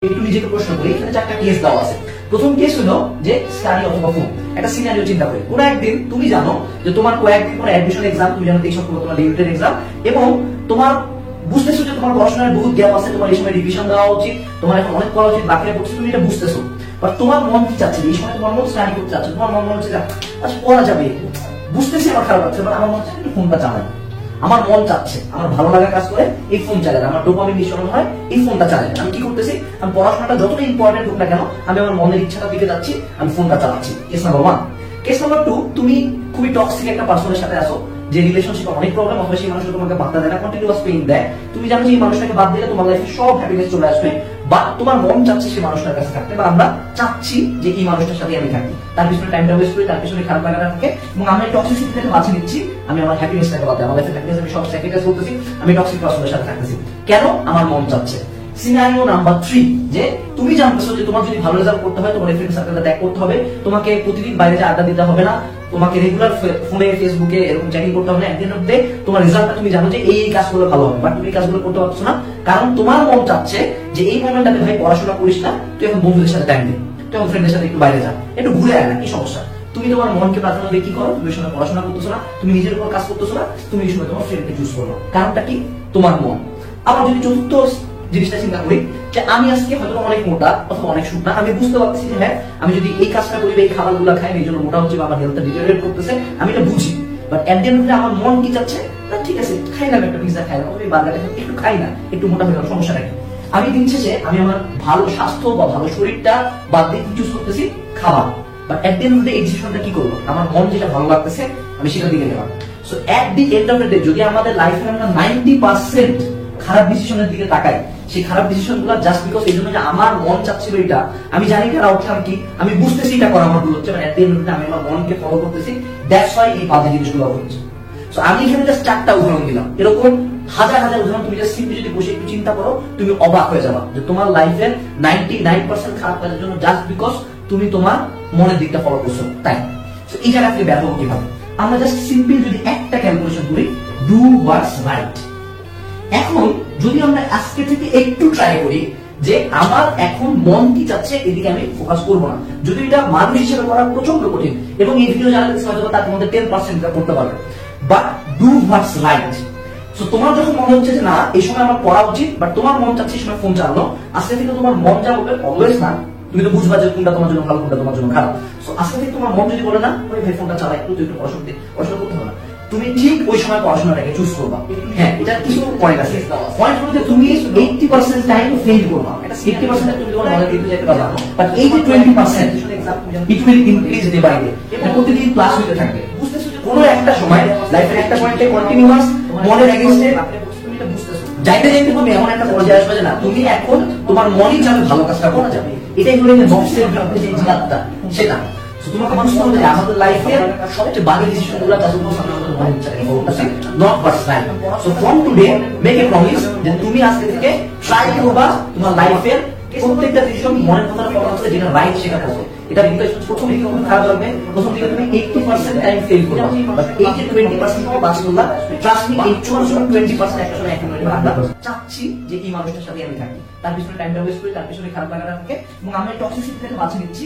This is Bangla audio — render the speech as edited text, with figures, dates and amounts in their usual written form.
একটু নিজেকে প্রশ্ন করি, এখানে চারটা কেস দেওয়া আছে। প্রথম কেস হলো যে স্টাডি অথবা ফোন। একটা সিনারিও চিন্তা করি, কোন একদিন তুমি জানো যে তোমার কয়েকদিন পরে অ্যাডমিশন এক্সাম, তুমি জানো 23 অক্টোবর তোমার ডিউটের এক্সাম, এবং তোমার বুঝতেছো যে তোমার পড়াশোনার বহুত গ্যাপ আছে, তোমার এই সময় রিভিশন দেওয়া উচিত, তোমার এখন অনেক করা উচিত, বাকিরা পড়ছে, তুমি এটা বুঝতেছো। বাট তোমার মন কি চাচ্ছে, এই সময় তোমার মন স্টাডি করতে চাচ্ছে, তোমার মন হচ্ছে আচ্ছা পড়া যাবে, বুঝতেছি আমার খারাপ লাগছে, বাট আমার মন চাচ্ছে একটু ফোনটা চালাই, আমার মন চাচ্ছে, আমার ভালো লাগা কাজ করে এই ফোন চালায়, আমার ডোপামিন নিঃসরণ হয় এই ফোনটা চালায়। আমি কি করতেছি, আমি পড়াশোনাটা যতটা ইম্পর্টেন্ট হোক না কেন, আমি আমার মনের ইচ্ছাটা দিকে যাচ্ছি, আমি ফোনটা চালাচ্ছি। Case number 1। কেস নাম্বার 2, তুমি খুবই টক্সিক একটা পার্সনের সাথে আছো, যে রিলেশনশিপে অনেক প্রবলেম, অথবা সেই মানুষটা তোমাকে পাত্তা দেয় না, কন্টিনিউয়াস পেইন দেয়, তুমি জানো যে এই মানুষটাকে বাদ দিলে তোমার লাইফে সব হ্যাপিনেস চলে আসবে, বা তোমার মন চাচ্ছে সেই মানুষটার কাছে থাকতে, বা আমরা চাচ্ছি যে এই মানুষটার সাথে আমি থাকি, তার পিছনে টাইমটা ওয়েস্ট করি, তার পিছনে খারাপ লাগাটা থাকে, এবং আমি টক্সিসিটি থেকে বাঁচিয়ে নিচ্ছি, আমি আমার হ্যাপিনেসটাকে বাদ দিই, আমার লাইফে হ্যাপিনেস আমি সব স্যাক্রিফাইস করতেছি, আমি টক্সিক পার্সনের সাথে থাকতেছি। কেন? আমার মন চাচ্ছে। সিনারিও নাম্বার 3, যে তুমি জানতেছো যে তোমার যদি ভালো রেজাল্ট করতে হয়, তোমার ফ্রেন্ড সার্কেলটা ত্যাগ করতে হবে, তোমাকে প্রতিদিন বাইরে যে আড্ডা দিতে হবে না, তোমাকে রেগুলার ফোনে ফেসবুকে এরকম চ্যাটিং করতে হবে না, একদিন অব্দি তোমার রেজাল্টটা তুমি জানো যে এই কাজগুলো ভালো হবে, বাট তুমি এই কাজগুলো করতে পারছো না, কারণ তোমার মন চাচ্ছে যে এই মোমেন্টটাতে ভাই পড়াশোনা করিস না, তুই এখন বন্ধুদের সাথে টাইম দে, তুই এখন ফ্রেন্ডের সাথে একটু বাইরে যা, একটু ঘুরে আয় না, কি সমস্যা? তুমি তোমার মনকে প্রাধান্য দিয়ে কি করো, তুমি এই সময় পড়াশোনা করতেছো না, তুমি নিজের উপর কাজ করতেছো না, তুমি এই সময় তোমার ফ্রেন্ডকে চুজ করো, কারণটা কি? তোমার মন। আবার যদি চতুর্থ জিনিসটা চিন্তা করি, যে আমি আজকে হয়তো অনেক মোটা অথবা অনেক শুকনা, আমি বুঝতে পারছি যে হ্যাঁ আমি যদি এই কাজটা করি, এই খাবারগুলো খাই, এই জন্য মোটা হচ্ছে বা আমার হেলথটা ডিটেরিয়েট করতেছে, আমি এটা বুঝি, but at the end of the আমার মন কি চাচ্ছে, না ঠিক আছে খাই না, একটা পিজ্জা খাই না, অথবা বার্গার একটু খাই না, একটু মোটা হয়ে গেল, সমস্যা নাকি? আমি দিন শেষে আমি আমার ভালো স্বাস্থ্য বা ভালো শরীরটা বাদ দিয়ে চুজ করতেছি খাবার, but at the end of the এই ডিসিশনটা কি করবো, আমার মন যেটা ভালো লাগতেছে আমি সেটা দিকে নেওয়া। So at the end of the day যদি আমাদের লাইফে আমরা 90% খারাপ ডিসিশনের দিকে তাকাই, সেই খারাপ ডিসিশন গুলো জাস্ট বিকজ এই জন্য যে আমার মন চাচ্ছিল এটা, আমি জানি এটার আউটকাম কি, আমি বুঝতেছি এটা করা আমার ভুল হচ্ছে, মানে আমি আমার মনকে ফলো করতেছি, দ্যাটস হোয়াই এই বাজে জিনিসগুলো হচ্ছে। সো আমি এখানে জাস্ট 4টা উদাহরণ দিলাম, এরকম হাজার হাজার উদাহরণ তুমি জাস্ট সিম্পলি যদি বসে একটু চিন্তা করো, তুমি অবাক হয়ে যাবা যে তোমার লাইফের 99% খারাপ কাজের জন্য জাস্ট বিকজ তুমি তোমার মনের দিকটা ফলো করছো, তাই। সো এই জায়গা থেকে ব্যর্থ কিভাবে? আমরা জাস্ট সিম্পলি যদি একটা ক্যালকুলেশন করি, ডু হোয়াটস রাইট। এখন যদি আমরা আজকে থেকে একটু ট্রাই করি যে আমার এখন মন কি চাচ্ছে, এদিকে আমি ফোকাস করবো না, যদি এটা মানুষ হিসেবে করা প্রচন্ড কঠিন, এবং এই ভিডিও যারা দেখছে হয়তো তার মধ্যে 10% করতে পারবে, but do what's right. So তোমার যখন মনে হচ্ছে যে না এই সময় আমার পড়া উচিত, বাট তোমার মন চাচ্ছে এই সময় ফোন চালানো, আজকে থেকে তোমার মন যা বলবে, অলওয়েজ না, তুমি তো বুঝবা যে কোনটা তোমার জন্য ভালো, কোনটা তোমার জন্য খারাপ। সো আজকে থেকে তোমার মন যদি বলে না ওই ভাই ফোনটা চালাই, একটু তুই একটু পড়াশোনা করতে হবে না, তুমি ঠিক ওই সময় পড়াশোনাটাকে চুজ করবা। হ্যাঁ, এটা কিছু পয়েন্ট আছে, পয়েন্ট বলতে তুমি 80% টাইম ফেল করবা, 80% তুমি তোমার নলেজ দিতে যেতে পারবা, বাট এই যে 20% it will increase day by day, এটা প্রতিদিন ক্লাস হতে থাকবে। কোনো একটা সময় লাইফের একটা পয়েন্টে কন্টিনিউয়াস মনের এগেইনস্টে যাইতে যাইতে তুমি এমন একটা পর্যায়ে আসবে যে না তুমি এখন তোমার মনই চাবে ভালো কাজটা করা যাবে, এটাই হলো যে নফসের বিরুদ্ধে যে জিহাদটা, সেটা। তোমাকে মানুষ বলতে যে আমাদের লাইফের সবচেয়ে বাজে ডিসিশনগুলো তাদের আমাদের মনের ইচ্ছাকে ফলো করছে, not what's right. So from today make a promise যে তুমি আজকে থেকে ট্রাই করবা তোমার লাইফের প্রত্যেকটা ডিসিশন মনের কথাটা ফলো করে যেটা রাইট সেটা করবে। এটা প্রথম দিকে খুব খারাপ লাগবে, প্রথম দিকে তুমি 80% টাইম ফেল করবে, বাট এই যে 20% তুমি পাস করলা, ট্রাস্ট মি এই 20% একটা সময় একটা মিনিট আমরা চাচ্ছি যে এই মানুষটার সাথে আমি থাকি, তার পিছনে টাইমটা ওয়েস্ট করি, তার পিছনে খারাপ লাগাটা থাকে, এবং আমরা টক্সিসিটি থেকে বাঁচিয়ে নিচ্ছি।